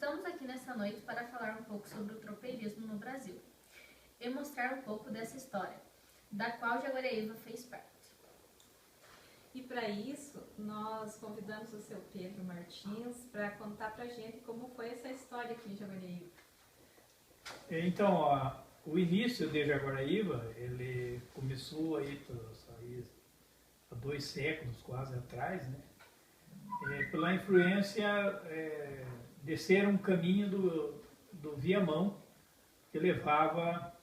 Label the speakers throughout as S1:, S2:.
S1: Estamos aqui nessa noite para falar um pouco sobre o tropeirismo no Brasil e mostrar um pouco dessa história, da qual Jaguareíva fez parte.
S2: E para isso, nós convidamos o seu Pedro Martins para contar para a gente como foi essa história aqui em Jaguareíva.
S3: Então, o início de Jaguareíva, ele começou aí há 2 séculos quase atrás, né? Pela influência de ser um caminho do Viamão, que levava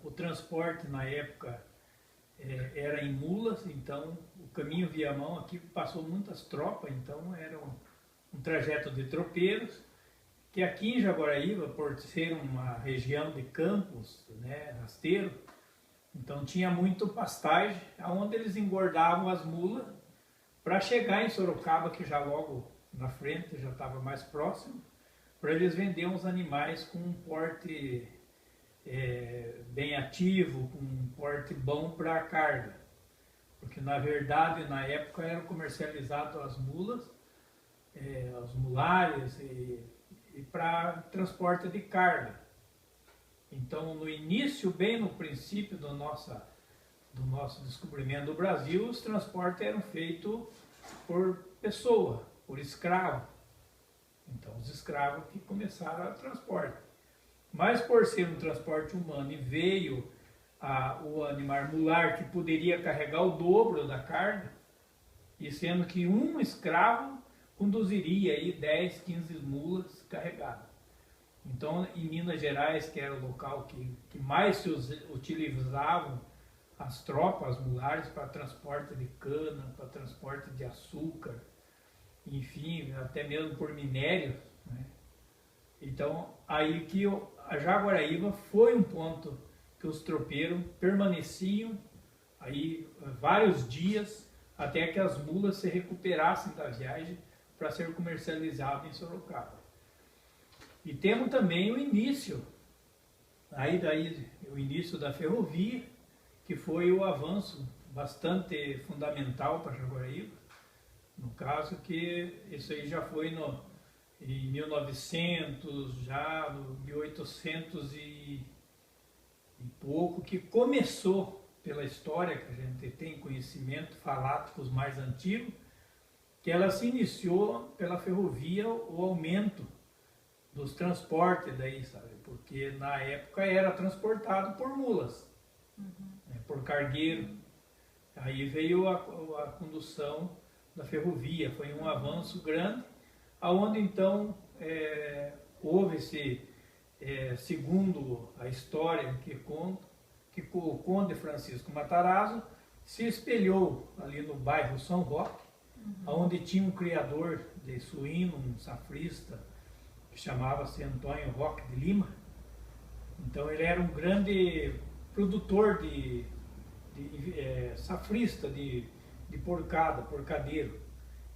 S3: o transporte na época era em mulas. Então o caminho Viamão aqui passou muitas tropas, então era um trajeto de tropeiros, que aqui em Jaguareíva, por ser uma região de campos, né, rasteiro, então tinha muito pastagem, onde eles engordavam as mulas para chegar em Sorocaba, que já logo na frente já estava mais próximo, para eles venderem os animais com um porte bem ativo, com um porte bom para a carga. Porque na verdade, na época, eram comercializadas as mulas, os mulares e para transporte de carga. Então, no início, bem no princípio do nosso descobrimento do Brasil, os transportes eram feitos por pessoa, por escravo. Então, os escravos que começaram o transporte. Mas por ser um transporte humano e veio o animal mular, que poderia carregar o dobro da carga, e sendo que um escravo conduziria aí 10, 15 mulas carregadas. Então, em Minas Gerais, que era o local que mais se utilizavam as tropas mulares para transporte de cana, para transporte de açúcar, enfim, até mesmo por minério, né? Então, aí que a Jaguareíva foi um ponto que os tropeiros permaneciam aí vários dias até que as mulas se recuperassem da viagem para ser comercializado em Sorocaba. E temos também o início, o início da ferrovia, que foi o avanço bastante fundamental para Jaguareíva. No caso que isso aí já foi em 1900, já no 1800 e pouco, que começou pela história que a gente tem conhecimento, falado com os mais antigos, que ela se iniciou pela ferrovia, o aumento dos transportes daí, sabe? Porque na época era transportado por mulas, né, por cargueiro. Aí veio a condução da ferrovia, foi um avanço grande, aonde então houve-se, segundo a história que conta, que o conde Francisco Matarazzo se espelhou ali no bairro São Roque, onde tinha um criador de suíno, um safrista, que chamava-se Antônio Roque de Lima. Então ele era um grande produtor safrista de porcadeiro.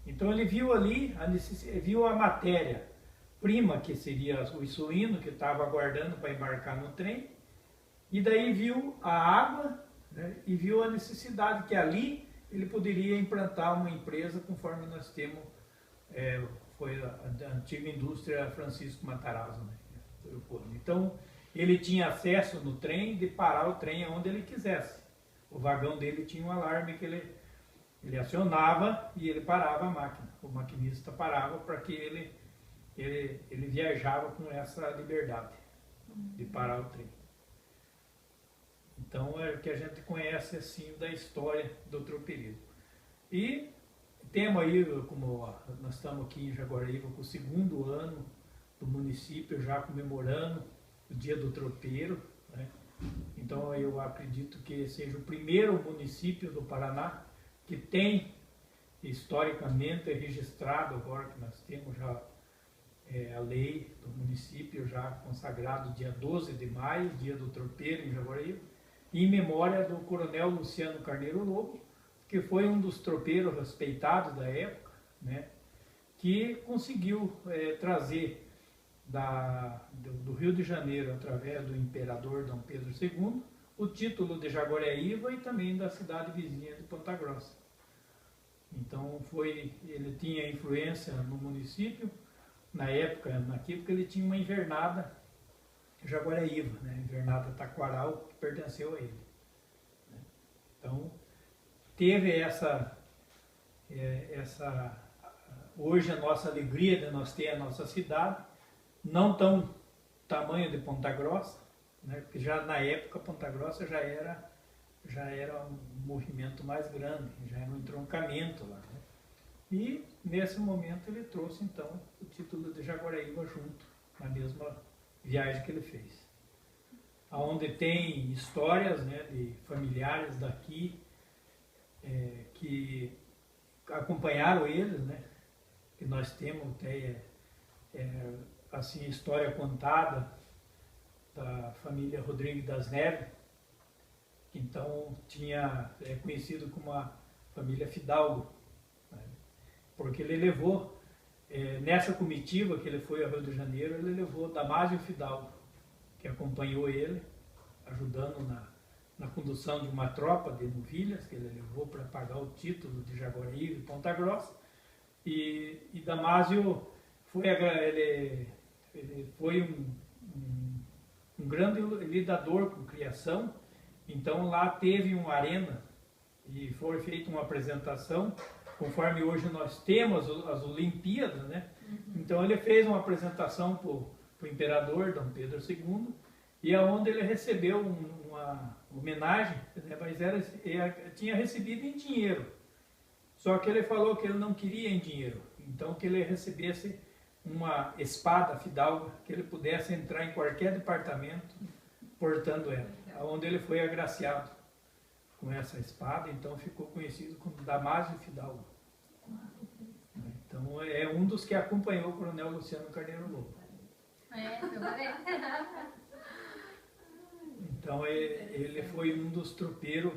S3: Então ele viu ali, viu a matéria-prima, que seria o suíno, que estava aguardando para embarcar no trem, e daí viu a água, né, e viu a necessidade que ali ele poderia implantar uma empresa, conforme nós temos, foi a antiga indústria Francisco Matarazzo, né? Então ele tinha acesso no trem de parar o trem onde ele quisesse. O vagão dele tinha um alarme que ele acionava e ele parava a máquina. O maquinista parava para que ele viajava com essa liberdade de parar o trem. Então é o que a gente conhece assim da história do tropeirismo. E temos aí, como nós estamos aqui em Jaguareíva com o 2º ano do município, já comemorando o Dia do Tropeiro, né? Então eu acredito que seja o primeiro município do Paraná que tem historicamente registrado, agora que nós temos já a lei do município já consagrado dia 12 de maio, Dia do Tropeiro em Jaguareíva, em memória do coronel Luciano Carneiro Lobo, que foi um dos tropeiros respeitados da época, né, que conseguiu trazer do Rio de Janeiro, através do imperador Dom Pedro II, o título de Jaguareíva e também da cidade vizinha de Ponta Grossa. Então ele tinha influência no município, na época, naquilo que ele tinha uma invernada Jaguaraíva, né? Invernada Taquaral, que pertenceu a ele. Então, teve hoje a nossa alegria de nós ter a nossa cidade, não tão tamanho de Ponta Grossa, né? Porque já na época Ponta Grossa já era um movimento mais grande, já era um entroncamento lá, né? E nesse momento ele trouxe então o título de Jaguaraíva junto, na mesma viagem que ele fez. Onde tem histórias, né, de familiares daqui que acompanharam eles, né? Que nós temos até assim, história contada da família Rodrigues das Neves, que então é conhecido como a família Fidalgo, né? Porque ele levou, nessa comitiva que ele foi ao Rio de Janeiro, ele levou Damásio Fidalgo, que acompanhou ele, ajudando na condução de uma tropa de novilhas, que ele levou para pagar o título de Jaguaraíva e Ponta Grossa. E Damásio ele foi um grande lidador com criação. Então lá teve uma arena e foi feita uma apresentação, conforme hoje nós temos as Olimpíadas, né? Então ele fez uma apresentação para o imperador Dom Pedro II, e aonde ele recebeu uma homenagem, né? Mas tinha recebido em dinheiro. Só que ele falou que ele não queria em dinheiro, então que ele recebesse uma espada fidalga, que ele pudesse entrar em qualquer departamento portando ela, onde ele foi agraciado com essa espada, então ficou conhecido como Damásio Fidalgo. Então é um dos que acompanhou o Coronel Luciano Carneiro Lobo. Então ele foi um dos tropeiros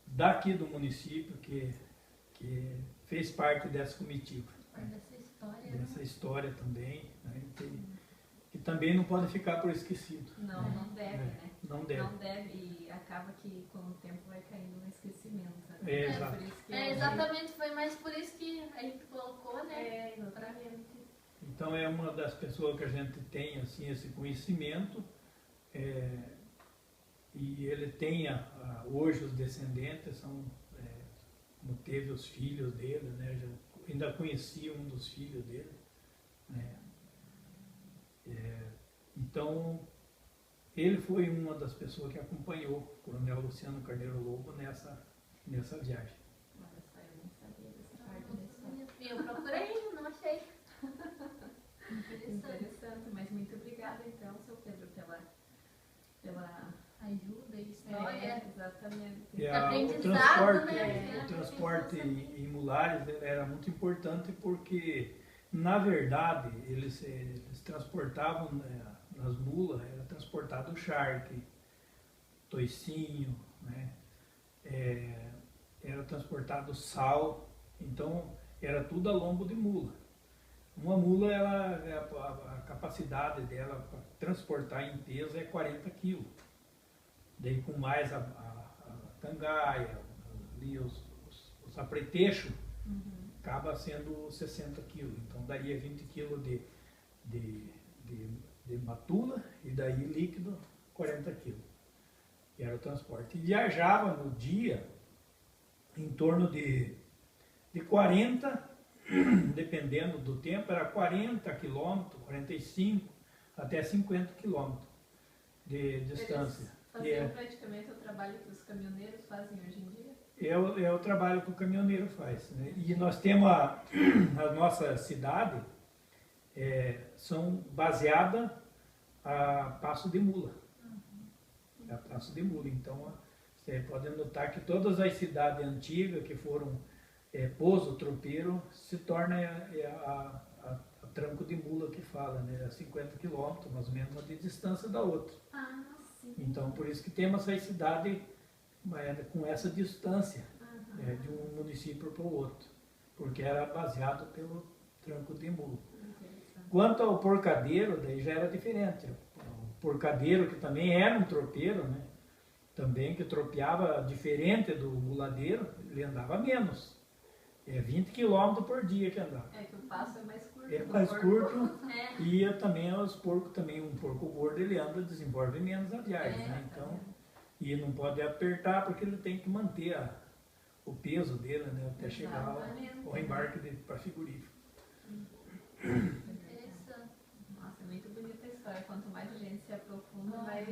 S3: daqui do município que fez parte dessa comitiva. Dessa história também, né? Que também não pode ficar por esquecido.
S2: Não,
S3: né?
S2: não deve, né?
S3: Não deve.
S2: Não deve, e acaba que com o tempo vai caindo no esquecimento. Né?
S3: Exato.
S2: Por isso que
S1: Exatamente, foi mais por isso que a gente colocou, né?
S2: Exatamente.
S3: Então é uma das pessoas que a gente tem assim, esse conhecimento, e ele tem hoje os descendentes, como teve os filhos dele, né? Ainda conhecia um dos filhos dele, né? Então ele foi uma das pessoas que acompanhou o Coronel Luciano Carneiro Lobo nessa viagem.
S2: Olha só, eu não sabia dessa parte da história.
S1: Eu procurei, não achei.
S2: Interessante, mas muito obrigada então, seu Pedro, pela
S1: Ajuda e história.
S2: exatamente.
S3: E
S1: Aprendizado, né?
S3: o transporte em Mulares era muito importante porque, na verdade, eles transportavam, né, nas mulas, era transportado charque, toicinho, né? Era transportado sal, então era tudo a lombo de mula. Uma mula, a capacidade dela para transportar em peso é 40 quilos. Daí com mais a cangaia, ali os apretexos, acaba sendo 60 quilos. Então daria 20 quilos de matula e daí líquido 40 quilos. Que era o transporte. E viajava no dia em torno de 40, dependendo do tempo, era 40 quilômetros, 45 até 50 quilômetros de distância.
S2: Faziam praticamente o trabalho que os caminhoneiros fazem hoje em dia?
S3: É o trabalho que o caminhoneiro faz, né? E nós temos a nossa cidade, são baseadas a Passo de Mula. A Passo de Mula. Então, você pode notar que todas as cidades antigas que foram pouso tropeiro se torna a tranco de mula que fala, né? A 50 quilômetros, mais ou menos, de distância da outra.
S2: Sim.
S3: Então, por isso que temos essa cidade com essa distância de um município para o outro, porque era baseado pelo tranco de mula. Quanto ao porcadeiro, daí já era diferente. O porcadeiro, que também era um tropeiro, né? Também que tropeava diferente do muladeiro, ele andava menos. 20 quilômetros por dia que andava.
S2: Que o passo é mais curto.
S3: É mais curto.
S1: É.
S3: E também os porcos, também um porco gordo, ele anda, desenvolve menos a viagem, né? Então, e não pode apertar porque ele tem que manter o peso dele, né? Até chegar ao embarque para frigorífico.
S1: Interessante.
S2: Nossa, é muito bonita a história. Quanto mais a gente se aprofunda, mais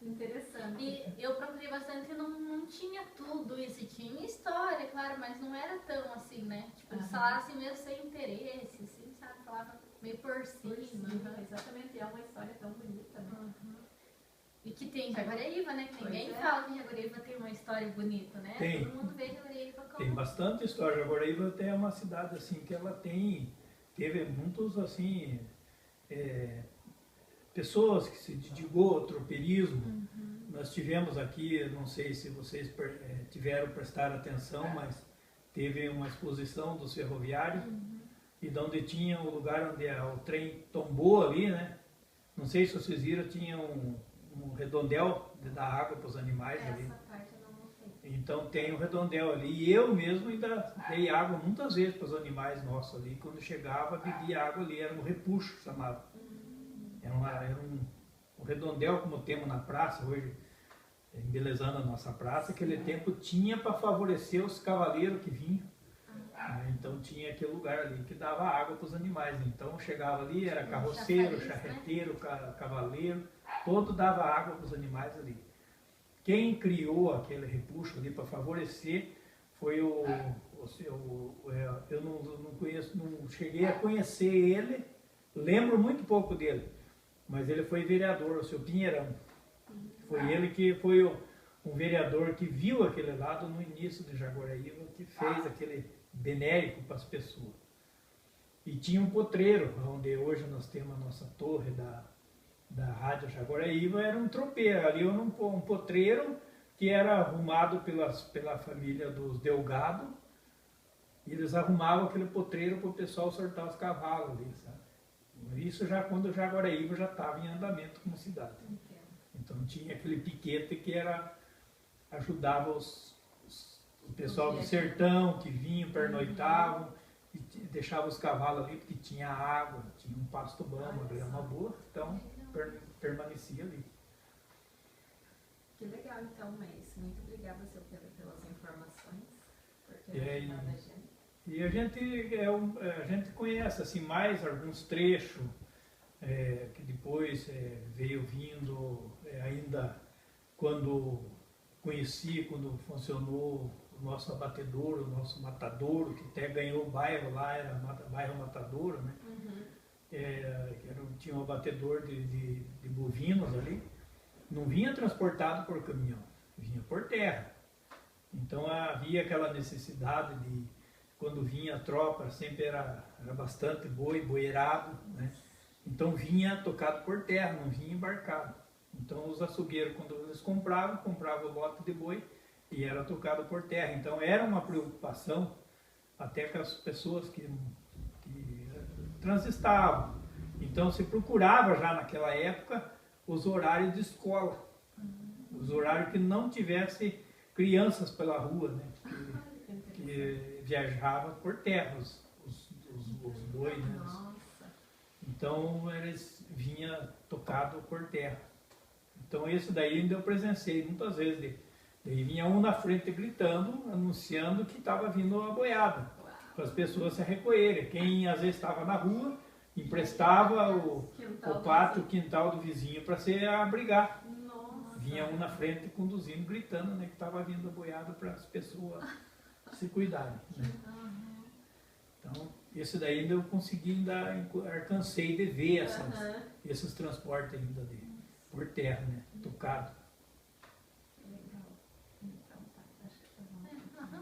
S2: interessante.
S1: E eu procurei bastante e não tinha tudo isso. Tinha história, claro, mas não era tão assim, né? Tipo, eles falaram assim mesmo sem interesse, assim, sabe? Falava meio por cima.
S2: Exatamente, é uma história tão bonita, né?
S1: E que tem Jaguaraíva, né? Que ninguém
S2: Pois é.
S1: fala que Jaguaraíva tem uma história bonita, né?
S3: Tem.
S1: Todo mundo vê Jaguaraíva como...
S3: Tem bastante história. Jaguaraíva até é uma cidade assim que ela teve muitos assim, pessoas que se dedicou ao tropeirismo. Nós tivemos aqui, não sei se vocês tiveram prestar atenção, mas teve uma exposição dos ferroviários e de onde tinha o lugar onde o trem tombou ali, né? Não sei se vocês viram, tinha um redondel de dar água para os animais ali.
S2: Essa parte eu não sei.
S3: Então tem um redondel ali. E eu mesmo ainda dei água muitas vezes para os animais nossos ali. Quando chegava, bebia água ali. Era um repuxo, chamava. Era um redondel, como temos na praça hoje, embelezando a nossa praça. Aquele tempo tinha para favorecer os cavaleiros que vinham. Então tinha aquele lugar ali que dava água para os animais. Então chegava ali, era carroceiro, charreteiro, cavaleiro, todo dava água para os animais ali. Quem criou aquele repuxo ali para favorecer foi eu não conheço, não cheguei a conhecer ele, lembro muito pouco dele, mas ele foi vereador, o seu Pinheirão. Foi ele que foi um vereador que viu aquele lado no início de Jaguaraíva, que fez aquele benérico para as pessoas. E tinha um potreiro, onde hoje nós temos a nossa torre da Rádio Jaguaraíva, era um tropeiro, ali era um potreiro que era arrumado pela família dos Delgado, e eles arrumavam aquele potreiro para o pessoal soltar os cavalos ali, sabe? Isso já quando Jaguaraíva já estava em andamento como cidade. Então tinha aquele piquete que ajudava o pessoal do sertão que vinham, pernoitavam, e deixava os cavalos ali porque tinha água, tinha um pasto bom, uma grama boa, então permanecia ali.
S2: Que legal, então, mas muito obrigada, seu Pedro, pelas informações, por ter ajudado a gente.
S3: E a gente conhece assim, mais alguns trechos que depois veio vindo ainda quando quando funcionou o nosso abatedouro, o nosso matadouro, que até ganhou o bairro lá, era bairro Matadouro, né? Tinha um abatedor de bovinos ali, não vinha transportado por caminhão, vinha por terra. Então havia aquela necessidade de, quando vinha a tropa, sempre era bastante boiarado, né? Então vinha tocado por terra, não vinha embarcado. Então os açougueiros, quando eles compravam o lote de boi e era tocado por terra. Então era uma preocupação até com as pessoas que transistavam. Então se procurava já naquela época os horários de escola, os horários que não tivesse crianças pela rua, né? Que viajavam por terra, os bois, né? Então eles vinham tocado por terra. Então esse daí ainda eu presenciei muitas vezes. Daí vinha um na frente gritando, anunciando que estava vindo a boiada, para as pessoas se recolherem. Quem às vezes estava na rua, emprestava o pátio, o quintal do vizinho para se abrigar. Vinha um na frente conduzindo, gritando, né, que estava vindo a boiada para as pessoas se cuidarem. Né? Então, esse daí ainda eu consegui, alcancei de ver esses transportes ainda por terra, né, tocado.
S2: Legal. Então tá, acho que tá bom.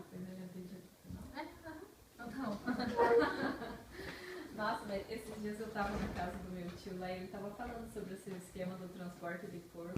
S2: Nossa, mas esses dias eu tava na casa do meu tio lá e ele tava falando sobre esse esquema do transporte de porco